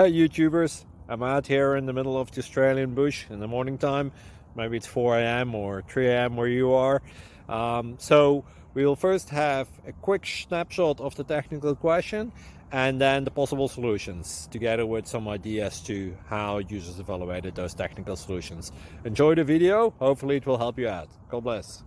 YouTubers. I'm out here in the middle of the Australian bush in the morning time. Maybe it's 4 a.m. or 3 a.m. where you are. So we will first have a quick snapshot of the technical question and then the possible solutions, together with some ideas to how users evaluated those technical solutions. Enjoy the video. Hopefully it will help you out. God bless.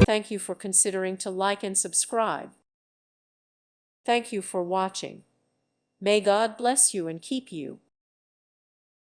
Thank you for considering to like and subscribe. Thank you for watching. May God bless you and keep you.